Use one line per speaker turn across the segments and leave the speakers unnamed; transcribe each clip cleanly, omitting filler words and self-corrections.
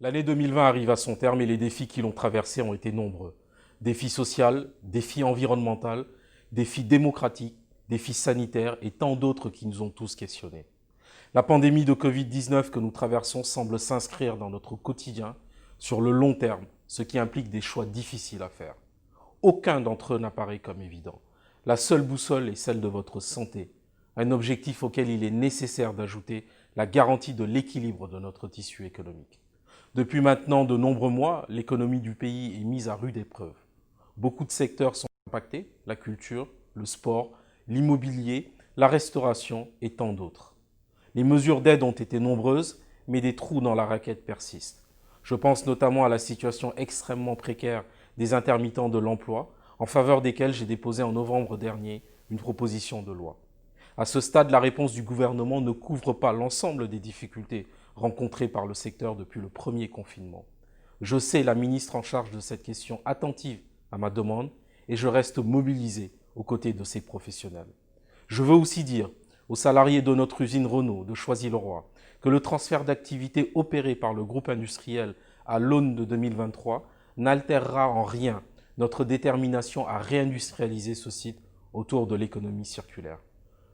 L'année 2020 arrive à son terme et les défis qui l'ont traversé ont été nombreux. Défis sociaux, défis environnementaux, défis démocratiques, défis sanitaires et tant d'autres qui nous ont tous questionnés. La pandémie de Covid-19 que nous traversons semble s'inscrire dans notre quotidien sur le long terme, ce qui implique des choix difficiles à faire. Aucun d'entre eux n'apparaît comme évident. La seule boussole est celle de votre santé, un objectif auquel il est nécessaire d'ajouter la garantie de l'équilibre de notre tissu économique. Depuis maintenant de nombreux mois, l'économie du pays est mise à rude épreuve. Beaucoup de secteurs sont impactés, la culture, le sport, l'immobilier, la restauration et tant d'autres. Les mesures d'aide ont été nombreuses, mais des trous dans la raquette persistent. Je pense notamment à la situation extrêmement précaire des intermittents de l'emploi, en faveur desquels j'ai déposé en novembre dernier une proposition de loi. À ce stade, la réponse du gouvernement ne couvre pas l'ensemble des difficultés rencontrées par le secteur depuis le premier confinement. Je sais la ministre en charge de cette question attentive à ma demande et je reste mobilisé aux côtés de ces professionnels. Je veux aussi dire aux salariés de notre usine Renault de Choisy-le-Roi que le transfert d'activité opéré par le groupe industriel à l'aune de 2023 n'altérera en rien notre détermination à réindustrialiser ce site autour de l'économie circulaire.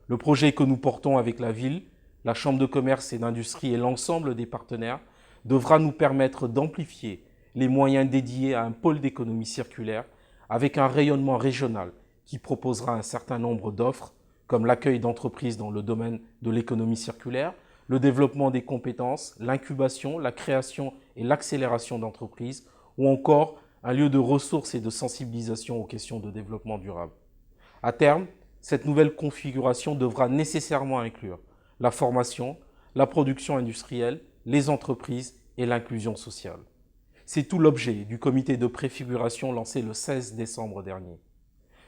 Le projet que nous portons avec la ville, la Chambre de commerce et d'industrie et l'ensemble des partenaires devra nous permettre d'amplifier les moyens dédiés à un pôle d'économie circulaire avec un rayonnement régional qui proposera un certain nombre d'offres comme l'accueil d'entreprises dans le domaine de l'économie circulaire, le développement des compétences, l'incubation, la création et l'accélération d'entreprises ou encore un lieu de ressources et de sensibilisation aux questions de développement durable. À terme, cette nouvelle configuration devra nécessairement inclure la formation, la production industrielle, les entreprises et l'inclusion sociale. C'est tout l'objet du comité de préfiguration lancé le 16 décembre dernier.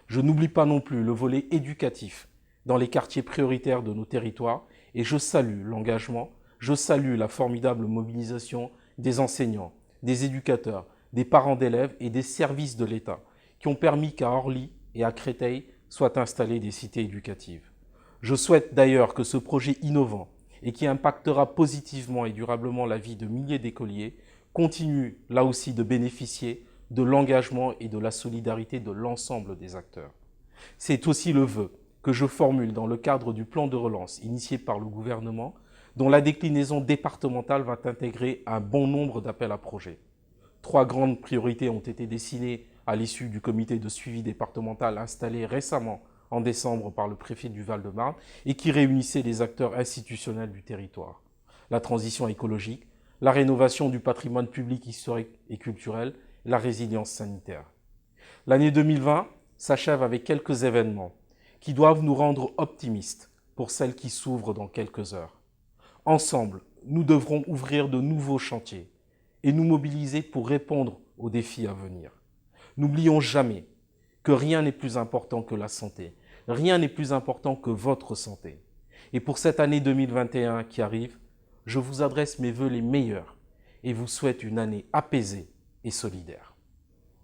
Je n'oublie pas non plus le volet éducatif dans les quartiers prioritaires de nos territoires et je salue l'engagement, je salue la formidable mobilisation des enseignants, des éducateurs, des parents d'élèves et des services de l'État qui ont permis qu'à Orly et à Créteil soient installées des cités éducatives. Je souhaite d'ailleurs que ce projet innovant et qui impactera positivement et durablement la vie de milliers d'écoliers continue là aussi de bénéficier de l'engagement et de la solidarité de l'ensemble des acteurs. C'est aussi le vœu que je formule dans le cadre du plan de relance initié par le gouvernement, dont la déclinaison départementale va intégrer un bon nombre d'appels à projets. 3 grandes priorités ont été dessinées à l'issue du comité de suivi départemental installé récemment en décembre par le préfet du Val-de-Marne et qui réunissait les acteurs institutionnels du territoire. La transition écologique, la rénovation du patrimoine public historique et culturel, la résilience sanitaire. L'année 2020 s'achève avec quelques événements qui doivent nous rendre optimistes pour celles qui s'ouvrent dans quelques heures. Ensemble, nous devrons ouvrir de nouveaux chantiers et nous mobiliser pour répondre aux défis à venir. N'oublions jamais que rien n'est plus important que la santé. Rien n'est plus important que votre santé. Et pour cette année 2021 qui arrive, je vous adresse mes vœux les meilleurs et vous souhaite une année apaisée et solidaire.